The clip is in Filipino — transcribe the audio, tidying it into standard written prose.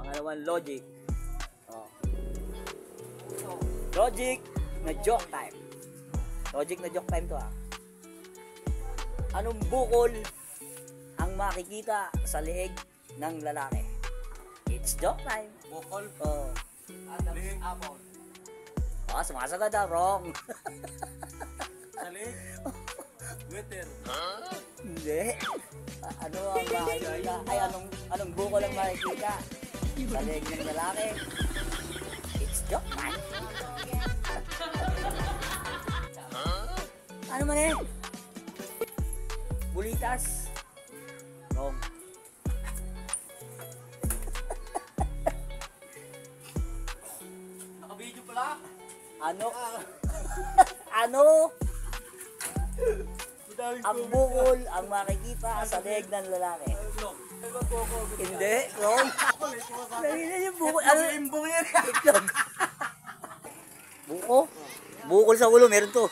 Pangalawang logic. Oh. Logic na joke time. Logic na joke time to ah. Anong bukol ang makikita sa leeg ng lalaki? It's joke time. Bukol. Oh. Leeg. Apple. Ah, sumasagot ah, wrong. Sa leeg. Waiter. Hindi. Ano ang makikita? Ay, anong bukol ang makikita sa leeg ng lalaki? It's joke time. Ano man eh? Bulitas. Wrong. Naka-video pala. Ano? Ano? Ang bukol ang makikita sa leeg ng lalaki. Hindi, wrong. Nanginan yung bukol. Ano? Imbong yan. Itlog. Buko? Bukol sa ulo, meron to.